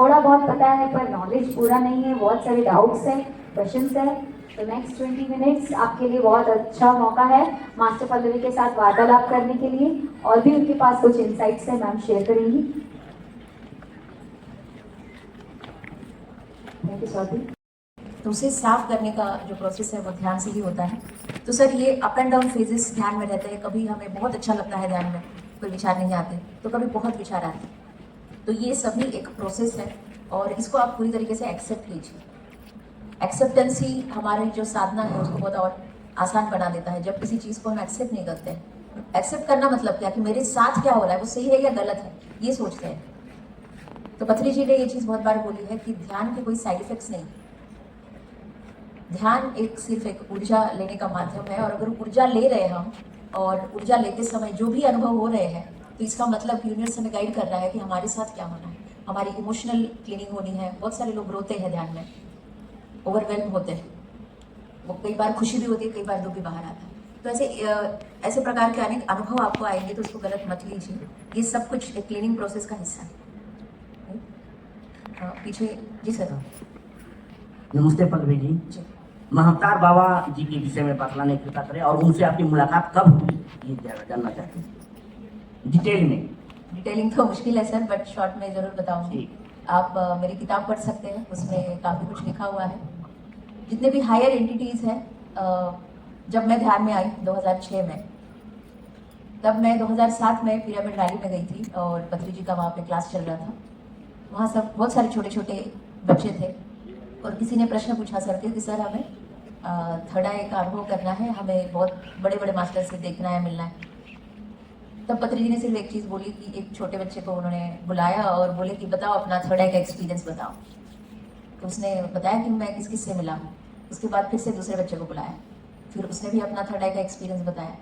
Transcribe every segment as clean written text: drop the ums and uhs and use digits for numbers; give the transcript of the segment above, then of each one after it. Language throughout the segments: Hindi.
थोड़ा बहुत पता है पर नॉलेज पूरा नहीं है, बहुत सारे डाउट्स हैं, क्वेश्चंस हैं। तो नेक्स्ट 20 मिनट्स आपके लिए बहुत अच्छा मौका है मास्टर पल्लवी के साथ वार्तालाप करने के लिए, और भी उनके पास कुछ इंसाइट्स है, मैम शेयर करेंगी। Thank you Saudi. तो उसे साफ करने का जो प्रोसेस है वो ध्यान से ही होता है। तो सर ये अप एंड डाउन फेजेस ध्यान में रहते हैं। कभी हमें बहुत अच्छा लगता है ध्यान में, कोई विचार नहीं आते, तो कभी बहुत विचार आते हैं। तो ये सभी एक प्रोसेस है और इसको आप पूरी तरीके से एक्सेप्ट कीजिए। एक्सेप्टेंस ही हमारी जो साधना है उसको बहुत और आसान बना देता है। जब किसी चीज़ को हम एक्सेप्ट नहीं करते हैं, एक्सेप्ट करना मतलब क्या कि मेरे साथ क्या हो रहा है वो सही है या गलत है, ये सोचते हैं। तो पथरी जी ने ये चीज़ बहुत बार बोली है कि ध्यान के कोई साइड इफेक्ट्स नहीं। ध्यान एक सिर्फ एक ऊर्जा लेने का माध्यम है, और अगर ऊर्जा ले रहे हैं हम और ऊर्जा लेते समय जो भी अनुभव हो रहे हैं, तो इसका मतलब यूनिवर्स हमें गाइड कर रहा है कि हमारे साथ क्या होना है। हमारी इमोशनल क्लीनिंग होनी है। बहुत सारे लोग रोते हैं ध्यान में, ओवरवेल्म होते हैं, वो कई बार खुशी भी होती है, कई बार दुख भी बाहर आता है। तो ऐसे प्रकार के अनेक अनुभव आपको आएंगे, तो उसको गलत मत लीजिए। ये सब कुछ एक क्लीनिंग प्रोसेस का हिस्सा है। पीछे जी सर। नमस्ते पल्लवी जी। जी महाअवतार बाबा जी के विषय में बतलाने की कृपा करें, और उनसे आपकी मुलाकात कब हुई ये जानना चाहते हैं डिटेल में। डिटेलिंग तो मुश्किल है सर, बट शॉर्ट में जरूर बताऊंगी। आप मेरी किताब पढ़ सकते हैं, उसमें काफ़ी कुछ लिखा हुआ है। जितने भी हायर एंटिटीज़ हैं, जब मैं ध्यान में आई 2006 में, तब मैं 2007 में पिरामिड वैली में गई थी और पत्री जी का वहाँ पे क्लास चल रहा था। वहाँ सब बहुत सारे छोटे छोटे बच्चे थे और किसी ने प्रश्न पूछा सर के कि सर हमें थर्ड आई का अनुभव करना है, हमें बहुत बड़े बड़े मास्टर से देखना है, मिलना है। तब पत्री जी ने सिर्फ एक चीज़ बोली कि एक छोटे बच्चे को उन्होंने बुलाया और बोले कि बताओ अपना थर्ड आई का एक्सपीरियंस बताओ। तो उसने बताया कि मैं किस किस से मिला हूँ। उसके बाद फिर से दूसरे बच्चे को बुलाया, फिर उसने भी अपना थर्ड आई का एक्सपीरियंस बताया।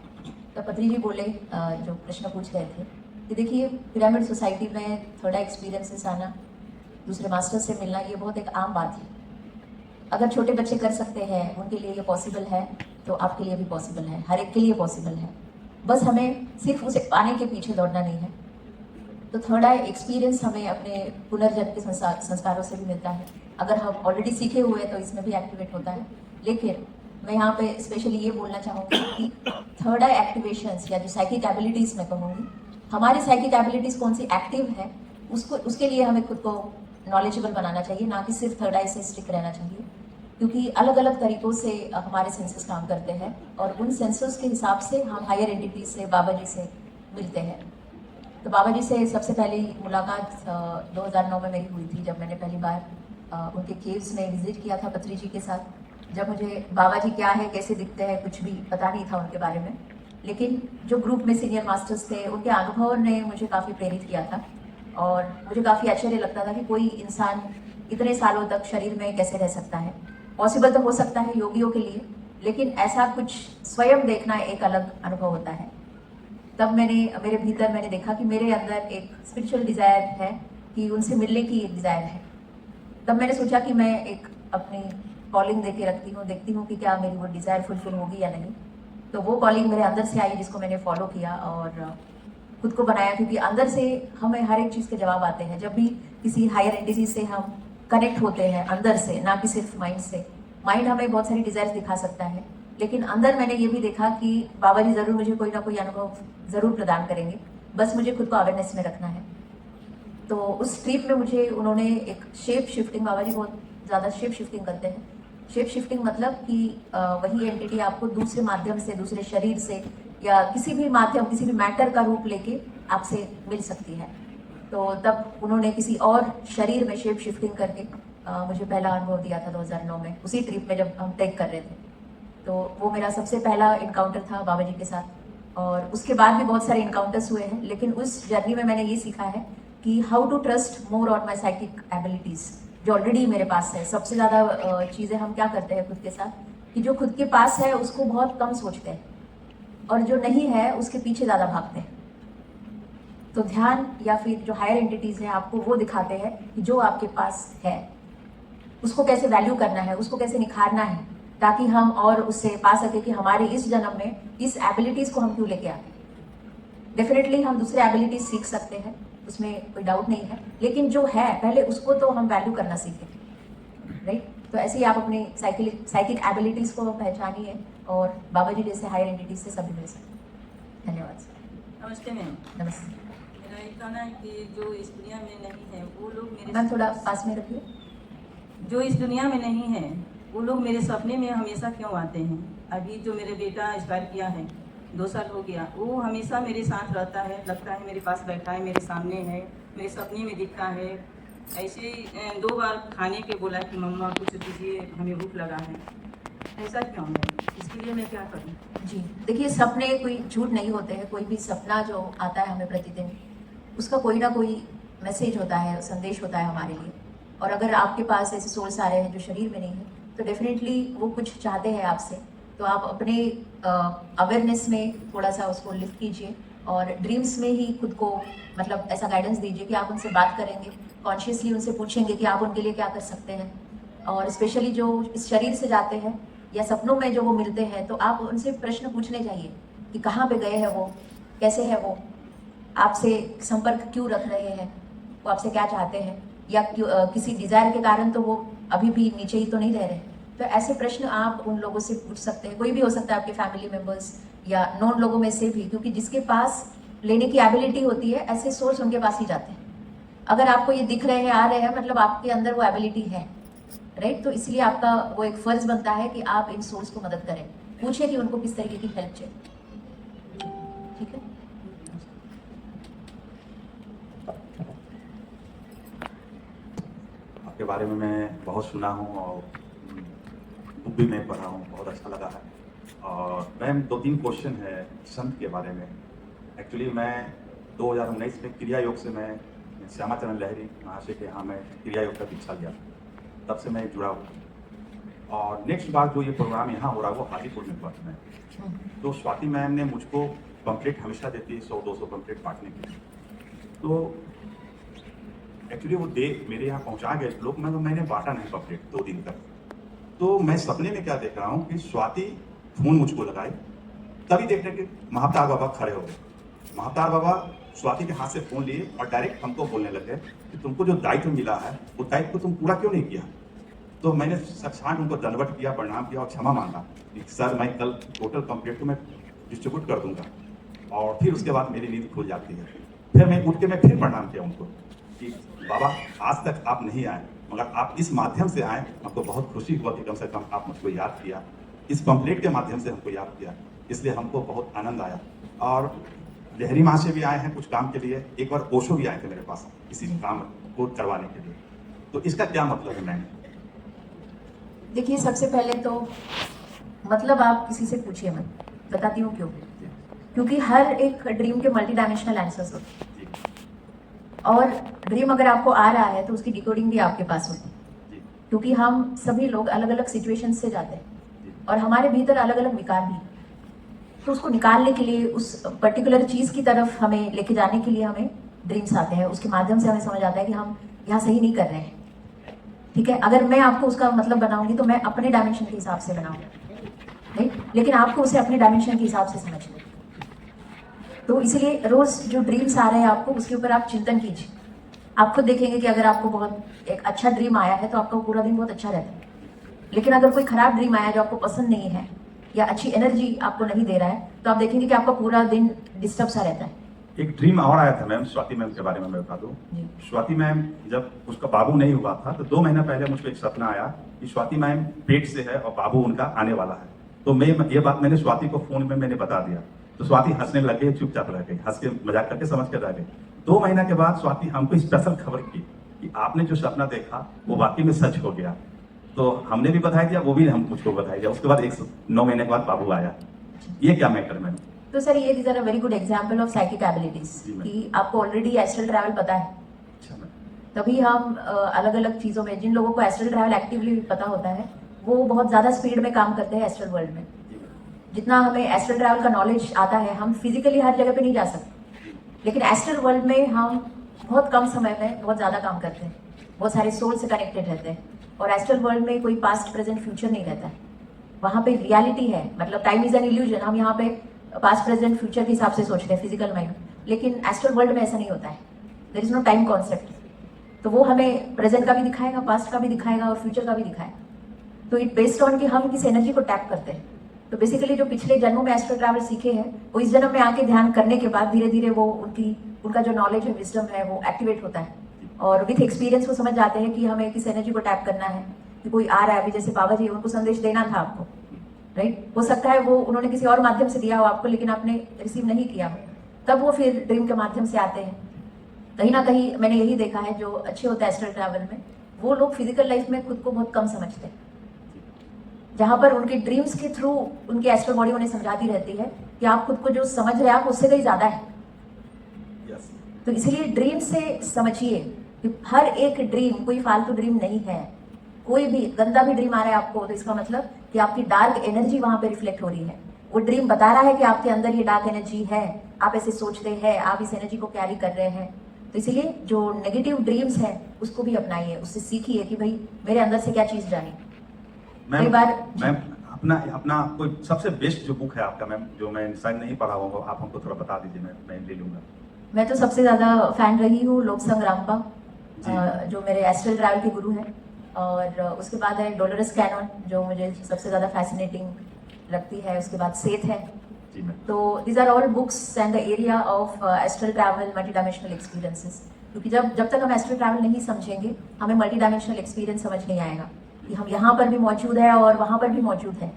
तब पत्री जी बोले, जो प्रश्न पूछ रहे थे, कि देखिए पिरामिड सोसाइटी में थर्ड आई एक्सपीरियंसेस आना, दूसरे मास्टर से मिलना, ये बहुत एक आम बात है। अगर छोटे बच्चे कर सकते हैं, उनके लिए ये पॉसिबल है, तो आपके लिए भी पॉसिबल है, हर एक के लिए पॉसिबल है। बस हमें सिर्फ उसे पाने के पीछे दौड़ना नहीं है। तो थर्ड आई एक्सपीरियंस हमें अपने पुनर्जन्म के संस्कारों से भी मिलता है। अगर हम ऑलरेडी सीखे हुए हैं तो इसमें भी एक्टिवेट होता है। लेकिन मैं यहाँ पे स्पेशली ये बोलना चाहूँगी कि थर्ड आई एक्टिवेशंस या जो साइकिक एबिलिटीज़ मैं कहूँगी, हमारी साइकिक एबिलिटीज़ कौन सी एक्टिव है, उसके लिए हमें खुद को नॉलेजेबल बनाना चाहिए, ना कि सिर्फ थर्ड आई से स्टिक रहना चाहिए। क्योंकि अलग अलग तरीक़ों से हमारे सेंसेस काम करते हैं और उन सेंसर्स के हिसाब से हम हायर एंटिटीज से, बाबा जी से मिलते हैं। तो बाबा जी से सबसे पहली मुलाकात 2009 में मेरी हुई थी, जब मैंने पहली बार उनके केव्स में विजिट किया था पत्री जी के साथ। जब मुझे बाबा जी क्या है, कैसे दिखते हैं, कुछ भी पता नहीं था उनके बारे में, लेकिन जो ग्रुप में सीनियर मास्टर्स थे उनके अनुभव ने मुझे काफ़ी प्रेरित किया था। और मुझे काफ़ी आश्चर्य लगता था कि कोई इंसान इतने सालों तक शरीर में कैसे रह सकता है। पॉसिबल तो हो सकता है योगियों के लिए, लेकिन ऐसा कुछ स्वयं देखना एक अलग अनुभव होता है। तब मेरे भीतर मैंने देखा कि मेरे अंदर एक स्पिरिचुअल डिज़ायर है, कि उनसे मिलने की एक डिज़ायर है। तब मैंने सोचा कि मैं एक अपनी कॉलिंग दे के रखती हूँ, देखती हूँ कि क्या मेरी वो डिज़ायर फुलफिल होगी या नहीं। तो वो कॉलिंग मेरे अंदर से आई, जिसको मैंने फॉलो किया और खुद को बनाया। क्योंकि अंदर से हमें हर एक चीज़ के जवाब आते हैं जब भी किसी हायर एंटिटी से हम कनेक्ट होते हैं, अंदर से, ना कि सिर्फ माइंड से। माइंड हमें बहुत सारी डिज़ायर्स दिखा सकता है, लेकिन अंदर मैंने ये भी देखा कि बाबा जी ज़रूर मुझे कोई ना कोई अनुभव ज़रूर प्रदान करेंगे, बस मुझे खुद को अवेयरनेस में रखना है। तो उस ट्रिप में मुझे उन्होंने एक शेप शिफ्टिंग, बाबा जी बहुत ज़्यादा शेप शिफ्टिंग करते हैं। शेप शिफ्टिंग मतलब कि वही एंटिटी आपको दूसरे माध्यम से, दूसरे शरीर से, या किसी भी माध्यम, किसी भी मैटर का रूप लेके आपसे मिल सकती है। तो तब उन्होंने किसी और शरीर में शेप शिफ्टिंग करके मुझे पहला अनुभव दिया था 2009 में, उसी ट्रिप में जब हम ट्रेक कर रहे थे। तो वो मेरा सबसे पहला इनकाउंटर था बाबा जी के साथ। और उसके बाद भी बहुत सारे इनकाउंटर्स हुए हैं, लेकिन उस जर्नी में मैंने ये सीखा है कि how to trust more on my psychic abilities, जो ऑलरेडी मेरे पास है। सबसे ज़्यादा चीज़ें हम क्या करते हैं खुद के साथ, कि जो खुद के पास है उसको बहुत कम सोचते हैं और जो नहीं है उसके पीछे ज़्यादा भागते हैं। तो ध्यान या फिर जो हायर एंटिटीज़ हैं आपको वो दिखाते हैं कि जो आपके पास है उसको कैसे वैल्यू करना है, उसको कैसे निखारना है, ताकि हम और उससे पा सके कि हमारे इस जन्म में इस एबिलिटीज़ को हम क्यों लेके आते हैं। डेफिनेटली हम दूसरे एबिलिटीज सीख सकते हैं, उसमें कोई डाउट नहीं है, लेकिन जो है पहले उसको तो हम वैल्यू करना सीखें, राइट? तो ऐसे ही आप अपनी साइकिक एबिलिटीज़ को पहचानिए और बाबा जी जैसे हायर एंटिटीज से सभी मिल सकते। धन्यवाद सर। नमस्ते मैम। नमस्ते मेरा ये कहना है कि जो इस दुनिया में नहीं है वो लोग मेरे मैम, थोड़ा पास में रखिए। जो इस दुनिया में नहीं है वो लोग मेरे सपने में हमेशा क्यों आते हैं? अभी जो मेरे बेटा एक्सपायर किया है 2 साल हो गया, वो हमेशा मेरे साथ रहता है, लगता है मेरे पास बैठा है, मेरे सामने है, मेरे सपने में दिखता है। ऐसे ही 2 बार खाने के बोला कि मम्मा कुछ दीजिए, हमें भूख लगा है। ऐसा क्यों है? इसके लिए मैं क्या करूँ? जी देखिए, सपने कोई झूठ नहीं होते हैं। कोई भी सपना जो आता है हमें प्रतिदिन, उसका कोई ना कोई मैसेज होता है, संदेश होता है हमारे लिए। और अगर आपके पास ऐसे सोल्स आ रहे हैं जो शरीर में नहीं है, तो डेफिनेटली वो कुछ चाहते हैं आपसे। तो आप अपने अवेयरनेस में थोड़ा सा उसको लिफ्ट कीजिए और ड्रीम्स में ही खुद को मतलब ऐसा गाइडेंस दीजिए कि आप उनसे बात करेंगे, कॉन्शियसली उनसे पूछेंगे कि आप उनके लिए क्या कर सकते हैं। और स्पेशली जो इस शरीर से जाते हैं या सपनों में जो वो मिलते हैं, तो आप उनसे प्रश्न पूछने चाहिए कि कहाँ पे गए हैं वो, कैसे है वो, आपसे संपर्क क्यों रख रहे हैं, वो आपसे क्या चाहते हैं, या किसी डिज़ायर के कारण तो वो अभी भी नीचे ही तो नहीं रह रहे। तो ऐसे प्रश्न आप उन लोगों से पूछ सकते हैं। कोई भी हो सकता है, आपके फैमिली मेम्बर्स या नॉन लोगों में से भी, क्योंकि जिसके पास लेने की एबिलिटी होती है, ऐसे सोर्स उनके पास ही जाते हैं। अगर आपको ये दिख रहे हैं, आ रहे हैं, मतलब आपके अंदर वो एबिलिटी है, राइट? तो इसलिए आपका वो एक फर्ज बनता है कि आप इन सोर्स को मदद करें, पूछें कि उनको किस तरीके की हेल्प चाहिए। ठीक है? आपके बारे में मैं बहुत सुना हूँ और बुक भी मैं पढ़ा हूँ, बहुत अच्छा लगा है। और मैम 2-3 क्वेश्चन है संत के बारे में। एक्चुअली मैं 2019 में क्रिया योग से मैं श्यामाचरण लहरी महाशय के यहाँ मैं क्रिया योग का दीक्षा लिया, तब से मैं जुड़ा हूँ। और नेक्स्ट बार जो ये प्रोग्राम यहाँ हो रहा है वो हाजीपुर में हुआ है। तो स्वाति मैम ने मुझको पम्पलेट हमेशा देती है 100-200 पम्पलेट बांटने के लिए। तो एक्चुअली वो डे मेरे यहाँ पहुँचा गए लोग, मैंने बांटा नहीं पम्पलेट 2 दिन तक। तो मैं सपने में क्या देख रहा हूँ कि स्वाति फोन मुझको लगाए, तभी देखने के महावतार बाबा खड़े हो गए। महावतार बाबा स्वाति के हाथ से फोन लिए और डायरेक्ट हमको बोलने लगे कि तुमको जो दायित्व मिला है वो दायित्व को तुम पूरा क्यों नहीं किया। तो मैंने साक्षात उनको दंडवत किया, प्रणाम किया और क्षमा मांगा कि सर मैं कल टोटल पम्पलेट को मैं डिस्ट्रीब्यूट कर दूंगा। और फिर उसके बाद मेरी नींद खुल जाती है। फिर मैं उठ के मैं फिर प्रणाम किया उनको कि बाबा आज तक आप नहीं आए, मगर आप इस माध्यम से आए, हमको बहुत खुशी हुआ कि कम से कम आप मुझको याद किया, इस पम्पलेट के माध्यम से हमको याद किया, इसलिए हमको बहुत आनंद आया। और लहरी माँ से भी आए हैं कुछ काम के लिए, एक बार ओशो भी आए थे मेरे पास इसी काम को करवाने के लिए। तो इसका क्या मतलब है मैम? देखिए, सबसे पहले तो मतलब आप किसी से पूछिए मत, बताती हूँ क्यों। क्योंकि हर एक ड्रीम के मल्टी डायमेंशनल आंसर्स होते हैं, और ड्रीम अगर आपको आ रहा है तो उसकी डिकोडिंग भी आपके पास होती है। क्योंकि हम सभी लोग अलग अलग सिचुएशन से जाते हैं और हमारे भीतर अलग अलग विकार भी, तो उसको निकालने के लिए, उस पर्टिकुलर चीज़ की तरफ हमें लेके जाने के लिए हमें ड्रीम्स आते हैं। उसके माध्यम से हमें समझ आता है कि हम यहाँ सही नहीं कर रहे हैं। ठीक है, अगर मैं आपको उसका मतलब बनाऊंगी तो मैं अपने डायमेंशन के हिसाब से बनाऊंगी, राइट? लेकिन आपको उसे अपने डायमेंशन के हिसाब से समझना। तो इसलिए रोज जो ड्रीम्स आ रहे हैं आपको, उसके ऊपर आप चिंतन कीजिए। आप खुद देखेंगे कि अगर आपको बहुत एक अच्छा ड्रीम आया है तो आपका पूरा दिन बहुत अच्छा रहता है। लेकिन अगर कोई खराब ड्रीम आया जो आपको पसंद नहीं है या अच्छी एनर्जी आपको नहीं दे रहा है, तो आप देखेंगे कि आपका पूरा दिन डिस्टर्ब सा रहता है। एक ड्रीम और आया था मैम, स्वाति मैम के बारे में मैं बता दूं। स्वाति मैम जब उसका बाबू नहीं हुआ था तो 2 महीना पहले मुझको एक सपना आया कि स्वाति मैम पेट से है और बाबू उनका आने वाला है। तो मैं ये बात मैंने स्वाति को फोन में मैंने बता दिया, तो स्वाति हंसने लग गई, चुपचाप रह गई, हंस के मजाक करके समझ कर रह गई। 2 महीना के बाद स्वाति हमको स्पेशल खबर की कि आपने जो सपना देखा वो वाकई में सच हो गया। तो हमने भी बधाई दिया, वो भी हम मुझको बधाई दिया। उसके बाद 9 महीने के बाद बाबू आया। ये क्या मैटर मैम? तो सर, ये is a very good example of psychic abilities कि आपको ऑलरेडी एस्ट्रल ट्रैवल पता है। तभी हम अलग अलग चीज़ों में, जिन लोगों को एस्ट्रल ट्रैवल एक्टिवली पता होता है, वो बहुत ज़्यादा स्पीड में काम करते हैं एस्ट्रल वर्ल्ड में। जितना हमें एस्ट्रल ट्रैवल का नॉलेज आता है, हम फिजिकली हर जगह पे नहीं जा सकते, लेकिन एस्ट्रल वर्ल्ड में हम बहुत कम समय में बहुत ज़्यादा काम करते हैं, बहुत सारे सोल से कनेक्टेड रहते हैं। और एस्ट्रल वर्ल्ड में कोई पास्ट प्रेजेंट फ्यूचर नहीं रहता है, वहाँ पे रियलिटी है। मतलब टाइम इज एन इल्यूजन। हम यहाँ पे पास्ट प्रेजेंट फ्यूचर के हिसाब से सोचते हैं फिजिकल माइंड, लेकिन एस्ट्रल वर्ल्ड में ऐसा नहीं होता है। There is no time concept. तो वो हमें प्रेजेंट का भी दिखाएगा, पास्ट का भी दिखाएगा और फ्यूचर का भी दिखाएगा। तो इट बेस्ड ऑन कि हम किस एनर्जी को टैप करते हैं। तो बेसिकली जो पिछले जन्मों में एस्ट्रो ट्रैवल सीखे हैं, वो इस जन्म में आके ध्यान करने के बाद धीरे धीरे वो उनका जो नॉलेज है, विजडम है, वो एक्टिवेट होता है और विथ एक्सपीरियंस वो समझ जाते हैं कि हमें किस एनर्जी को टैप करना है। कि कोई आ रहा है, अभी जैसे बाबा जी, उनको संदेश देना था आपको, राइट? हो सकता है वो उन्होंने किसी और माध्यम से दिया हो आपको, लेकिन आपने रिसीव नहीं किया हो, तब वो फिर ड्रीम के माध्यम से आते हैं। कहीं ना कहीं मैंने यही देखा है, जो अच्छे होते हैं एस्ट्रल ट्रैवल में, वो लोग फिजिकल लाइफ में खुद को बहुत कम समझते हैं। जहां पर उनके ड्रीम्स के थ्रू उनकी एस्ट्रल बॉडी उन्हें समझाती रहती है कि आप खुद को जो समझ रहे हैं आप उससे कहीं ज्यादा है। तो इसलिए ड्रीम से समझिए कि हर एक ड्रीम कोई फालतू ड्रीम नहीं है। कोई भी गंदा भी ड्रीम आ रहा है आपको, तो इसका मतलब कि आपकी डार्क एनर्जी वहां पे रिफ्लेक्ट हो रही है। वो ड्रीम बता रहा है कि आपके अंदर ये डार्क एनर्जी है, आप ऐसे सोचते हैं, आप इस एनर्जी को कैरी कर रहे हैं। तो इसीलिए जो नेगेटिव ड्रीम्स है उसको भी अपनाइए, उससे सीखिए कि भाई मेरे अंदर से क्या चीज जानी। कई बार मैम अपना कोई सबसे बेस्ट जो बुक है आपका मैम, जो मैं शायद नहीं पढ़ा होगा, आप हमको थोड़ा बता दीजिए, मैं ले लूंगा। मैं तो सबसे ज्यादा फैन रही हूँ लोकसंग रामपा, जी। जो मेरे एस्ट्रल ट्रैवल के गुरु हैं। और उसके बाद है डोलोरस कैनन, जो मुझे सबसे ज्यादा फैसिनेटिंग लगती है। उसके बाद सेथ है। जी मैम। तो these are all books and the area of astral travel, multi dimensional experiences. क्योंकि जब तक हम एस्ट्रल ट्रैवल नहीं समझेंगे, हमें मल्टी डायमेंशनल एक्सपीरियंस समझ नहीं आएगा कि हम यहाँ पर भी मौजूद है और वहाँ पर भी मौजूद है।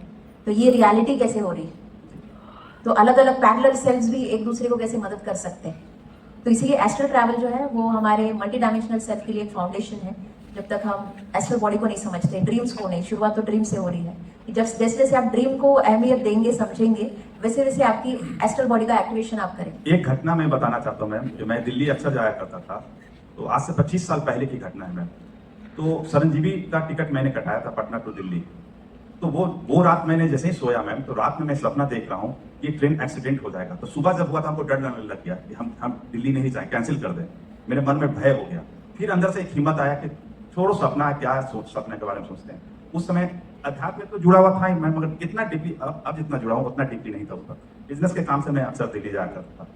तो ये रियलिटी कैसे हो रही है, तो अलग अलग पैरेलल सेल्स भी एक दूसरे को कैसे मदद कर सकते हैं। तो इसीलिए एस्ट्रल ट्रैवल जो है वो हमारे मल्टी डायमेंशनल सेल्फ के लिए एक फाउंडेशन है। जब तक हम एस्ट्रल बॉडी को नहीं समझते, ड्रीम्स को नहीं, शुरुआत तो ड्रीम से हो रही है। कि जब जैसे जैसे आप ड्रीम को अहमियत देंगे, समझेंगे, वैसे वैसे आपकी एस्ट्रल बॉडी का एक्टिवेशन आप करेंगे। एक घटना मैं बताना चाहता हूँ मैम, जो मैं दिल्ली अक्सर जाया करता था, तो आज से 25 साल पहले की घटना है मैम। तो सरंजीवी का टिकट मैंने कटाया था पटना टू दिल्ली। तो वो रात मैंने जैसे ही सोया मैम, तो रात में मैं सपना देख रहा हूँ कि ट्रेन एक्सीडेंट हो जाएगा। तो सुबह जब हुआ था हमको डर लगने लग गया कि हम दिल्ली नहीं जाए, कैंसिल कर दें। मेरे मन में भय हो गया। फिर अंदर से एक हिम्मत आया कि छोड़ो सपना, क्या सपने के बारे में सोचते हैं। उस समय अध्यात्म तो जुड़ा हुआ था ही मैं, मगर इतना डीपली अब जितना जुड़ा हूँ उतना डीपली नहीं था उसका। बिजनेस के काम से मैं अक्सर दिल्ली जाया करता था।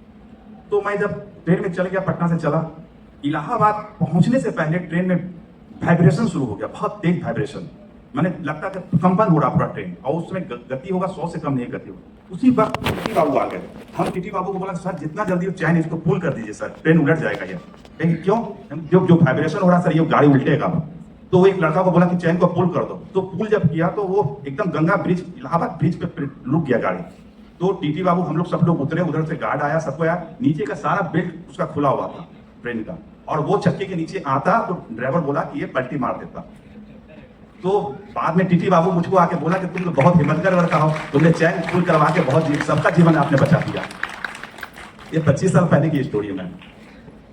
तो मैं जब ट्रेन में चल गया, पटना से चला, इलाहाबाद पहुंचने से पहले ट्रेन में वाइब्रेशन शुरू हो गया, बहुत तेज वाइब्रेशन। मैंने लगता था कंपन हो रहा पूरा ट्रेन, और उसमें गति होगा 100 से कम नहीं गति होगी। उसी वक्त टीटी बाबू आ गए। हम टीटी बाबू को बोला सर जितना जल्दी हो चैन इसको पुल कर दीजिए सर, ट्रेन उलट जाएगा ये। कहेंगे क्यों? जो वाइब्रेशन हो रहा सर, ये गाड़ी उल्टेगा। तो एक लड़का को बोला कि चैन को पुल कर दो। तो पुल जब किया तो वो एकदम गंगा ब्रिज, इलाहाबाद ब्रिज पे रुक गया गाड़ी। तो टीटी बाबू, हम लोग सब लोग उतरे, उधर से गार्ड आया, सबको आया। नीचे का सारा बेल्ट उसका खुला हुआ था ट्रेन का, और वो चक्के के नीचे आता तो ड्राइवर बोला कि ये पलटी मार देता। तो बाद में टीटी बाबू मुझको आके बोला कि तुम तो बहुत हिम्मतगर लड़का हो, तुमने चैन पुल करवा के बहुत सबका जीवन आपने बचा दिया। ये 25 साल पहले की स्टोरी है मैम।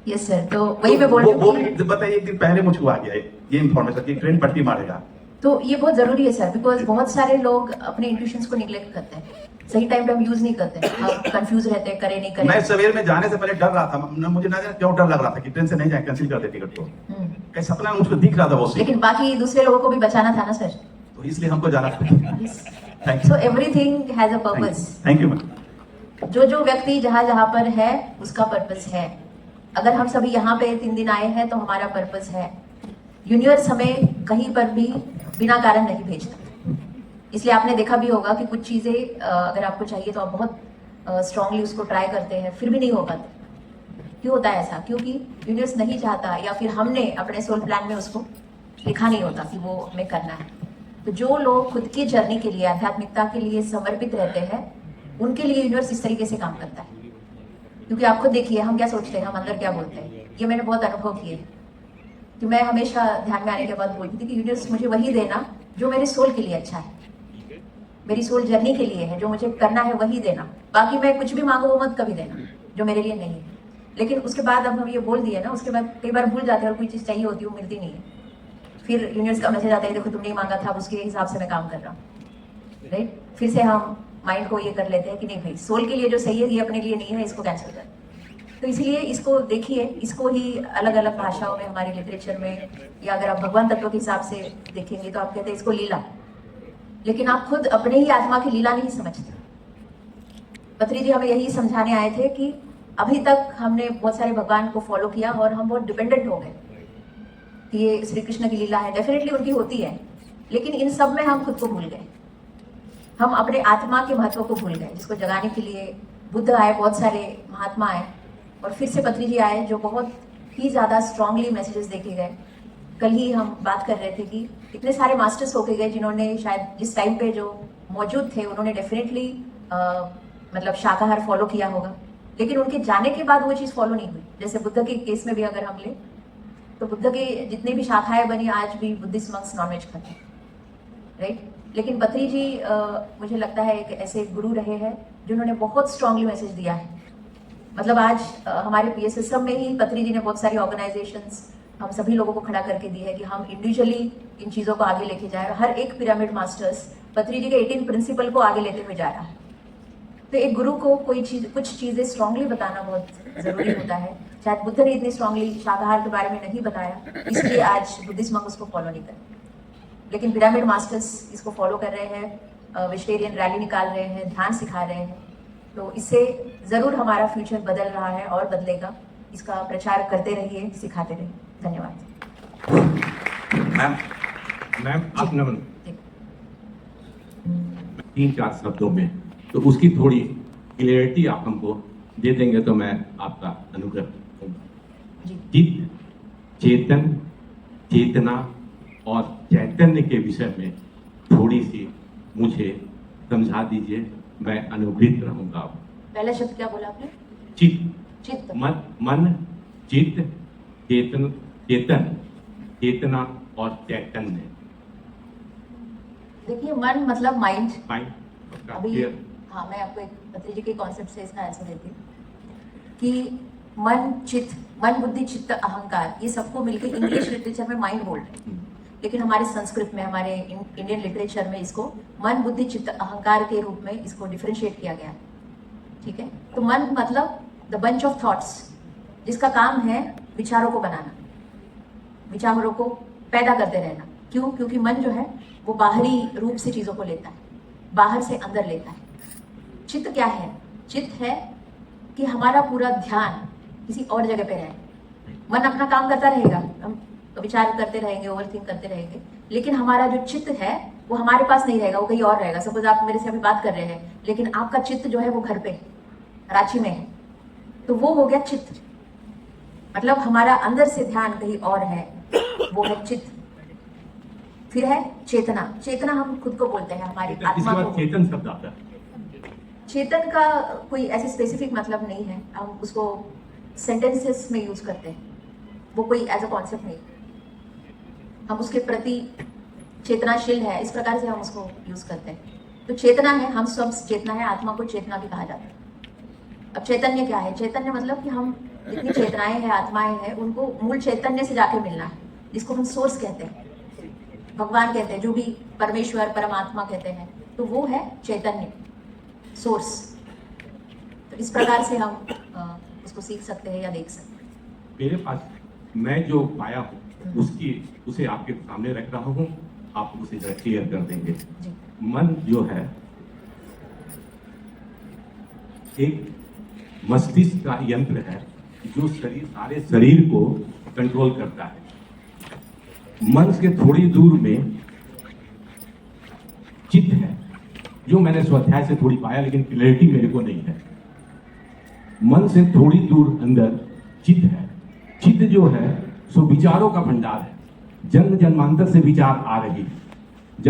यस सर, तो वही मैं बोल रही वो हूँ भी बताइए, एक दिन पहले मुझको आ गया ये इन्फॉर्मेशन कि ट्रेन पलटी मारेगा। तो ये बहुत जरूरी है सर, बिकॉज बहुत सारे लोग अपने इंट्यूशंस को निग्लेक्ट करते हैं, सही टाइम पे हम यूज नहीं करते, हम कंफ्यूज रहते हैं, करे नहीं करे। मैं सवेर में जाने से पहले डर रहा था, मुझे ना क्यों डर लग रहा था कि ट्रेन से नहीं जाए, कैंसिल कर दे टिकट को। कहीं सपना मुझको दिख रहा था वो। लेकिन बाकी दूसरे लोगों को भी बचाना था ना सर, तो इसलिए हमको जाना था। Thank so everything has a purpose. Thank you ma'am. जो व्यक्ति जहाँ जहाँ पर है उसका पर्पस है। अगर हम सभी यहाँ पे 3 दिन आए हैं तो हमारा पर्पस है। यूनिवर्स हमें कहीं पर भी बिना कारण नहीं भेजता। इसलिए आपने देखा भी होगा कि कुछ चीजें अगर आपको चाहिए तो आप बहुत स्ट्रांगली उसको ट्राई करते हैं, फिर भी नहीं हो पाते। क्यों होता है ऐसा? क्योंकि यूनिवर्स नहीं चाहता, या फिर हमने अपने सोल प्लान में उसको लिखा नहीं होता कि वो हमें करना है। तो जो लोग खुद की जर्नी के लिए, आध्यात्मिकता के लिए समर्पित रहते हैं, उनके लिए यूनिवर्स इस तरीके से काम करता है। क्योंकि आप खुद देखिए, हम क्या सोचते हैं, हम अंदर क्या बोलते हैं। ये मैंने बहुत अनुभव किए कि मैं हमेशा ध्यान में आने के बाद बोलती थी कि यूनिवर्स मुझे वही देना जो मेरे सोल के लिए अच्छा है, मेरी सोल जर्नी के लिए है, जो मुझे करना है वही देना। बाकी मैं कुछ भी मांगू वो मत कभी देना जो मेरे लिए नहीं है। लेकिन उसके बाद अब हम ये बोल दिए ना, उसके बाद कई बार भूल जाते हैं और कोई चीज़ चाहिए होती है वो मिलती नहीं है। फिर यूनिवर्स का मैसेज आता है, देखो तुमने मांगा था, उसके हिसाब से मैं काम कर रहा हूँ, राइट। फिर से हम माइंड को ये कर लेते हैं कि नहीं भाई, सोल के लिए जो सही है ये अपने लिए नहीं है, इसको कैंसिल कर। तो इसलिए इसको देखिए, इसको ही अलग अलग भाषाओं में, हमारे लिटरेचर में, या अगर आप भगवान तत्व के हिसाब से देखेंगे तो आप कहते हैं इसको लीला। लेकिन आप खुद अपने ही आत्मा की लीला नहीं समझते। पत्री जी हमें यही समझाने आए थे कि अभी तक हमने बहुत सारे भगवान को फॉलो किया और हम बहुत डिपेंडेंट हो गए कि ये श्री कृष्ण की लीला है, डेफिनेटली उनकी होती है, लेकिन इन सब में हम खुद को भूल गए। हम अपने आत्मा के महत्व को भूल गए, जिसको जगाने के लिए बुद्ध आए, बहुत सारे महात्मा आए, और फिर से पत्री जी आए जो बहुत ही ज़्यादा स्ट्रांगली मैसेजेस देखे गए। कल ही हम बात कर रहे थे कि इतने सारे मास्टर्स होके गए जिन्होंने शायद जिस टाइम पे जो मौजूद थे उन्होंने डेफिनेटली मतलब शाकाहार फॉलो किया होगा, लेकिन उनके जाने के बाद वो चीज़ फॉलो नहीं हुई। जैसे बुद्ध के केस में भी अगर हम ले तो बुद्ध के जितने भी शाखाएं बनी आज भी बुद्धिस्ट मंक्स नॉनवेज खाते हैं, राइट। लेकिन पत्री जी मुझे लगता है एक ऐसे गुरु रहे हैं जिन्होंने बहुत स्ट्रांगली मैसेज दिया है। मतलब आज हमारे PSSM में ही पत्री जी ने बहुत सारी ऑर्गेनाइजेशंस हम सभी लोगों को खड़ा करके दी है कि हम इंडिविजुअली इन चीज़ों को आगे लेके जाए। हर एक पिरामिड मास्टर्स पत्री जी के 18 प्रिंसिपल को आगे लेते हुए जा रहा है। तो एक गुरु को कुछ चीज़ें स्ट्रांगली बताना बहुत ज़रूरी होता है। शायद बुद्ध ने इतनी स्ट्रांगली शाकाहार के बारे में नहीं बताया, इसलिए आज बुद्धिस्ट मंक उसको फॉलो नहीं कर, लेकिन पिरामिड मास्टर्स इसको फॉलो कर रहे हैं, वेजिटेरियन रैली निकाल रहे हैं, ध्यान सिखा रहे हैं। तो इससे ज़रूर हमारा फ्यूचर बदल रहा है और बदलेगा। इसका प्रचार करते रहिए, सिखाते रहिए। धन्यवाद। मैम आप नमन जी। 3-4 शब्दों में तो उसकी थोड़ी क्लियरिटी आप हमको दे देंगे तो मैं आपका अनुग्रह करूंगा। जी। चित्त, चेतन, चेतना और चैतन्य के विषय में थोड़ी सी मुझे समझा दीजिए, मैं अनुभूत रहूंगा। पहला शब्द क्या बोला आपने? चित्त, चित्त। मन, चित्त, चेतन, चेतना और चैतन्य। देखिए, मन मतलब माइंड। माइंड अभी हाँ, मैं आपको एक पत्री जी के कॉन्सेप्ट से इसका आंसर देती हूँ कि मन, चित्त, मन, बुद्धि, चित्त, अहंकार, ये सबको मिलकर इंग्लिश लिटरेचर में माइंड बोल रहे हैं, लेकिन हमारे संस्कृत में, हमारे इंडियन लिटरेचर में इसको मन, बुद्धि, चित्त, अहंकार के रूप में इसको डिफरेंशिएट किया गया है। ठीक है, तो मन मतलब द बंच ऑफ थॉट्स, जिसका काम है विचारों को बनाना, विचारों को पैदा करते रहना। क्यों? क्योंकि मन जो है वो बाहरी रूप से चीज़ों को लेता है, बाहर से अंदर लेता है। चित्त क्या है? चित्त है कि हमारा पूरा ध्यान किसी और जगह पे रहे। मन अपना काम करता रहेगा, हम विचार करते रहेंगे, ओवरथिंक करते रहेंगे, लेकिन हमारा जो चित्त है वो हमारे पास नहीं रहेगा, वो कहीं और रहेगा। सपोज आप मेरे से अभी बात कर रहे हैं, लेकिन आपका चित्त जो है वो घर पे, रांची में है, तो वो हो गया चित्त। मतलब हमारा अंदर से ध्यान कहीं और है, वो है चित्त। फिर है चेतना। चेतना हम खुद को बोलते हैं, हमारी आत्मा को। चेतन शब्द आता है। चेतन का कोई ऐसे स्पेसिफिक मतलब नहीं है, हम उसको सेंटेंसेस में यूज करते हैं, वो कोई एज अ कॉन्सेप्ट नहीं। हम उसके प्रति चेतनाशील है, इस प्रकार से हम उसको यूज करते हैं। तो चेतना है, हम सब चेतना है, आत्मा को चेतना भी कहा जाता है। अब चैतन्य क्या है? चैतन्य मतलब कि हम जितनी चेतनाएं हैं, आत्माएं हैं, उनको मूल चैतन्य से जाके मिलना है, जिसको हम सोर्स कहते हैं, भगवान कहते हैं, जो भी परमेश्वर, परमात्मा कहते हैं, तो वो है चैतन्य, सोर्स। तो इस प्रकार से हम उसको सीख सकते हैं या देख सकते हैं। मेरे पास मैं जो पाया हूँ उसे आपके सामने रख रहा हूँ, आप उसे जरा क्लियर कर देंगे। जी। मन जो है एक मस्तिष्क का यंत्र है जो सारे शरीर को कंट्रोल करता है। मन से थोड़ी दूर में चित्त है, जो मैंने स्वाध्याय से थोड़ी पाया, लेकिन क्लैरिटी मेरे को नहीं है। मन से थोड़ी दूर अंदर चित्त है। चित्त जो है सो विचारों का भंडार है, जन्म जन्मांतर से विचार आ रही है।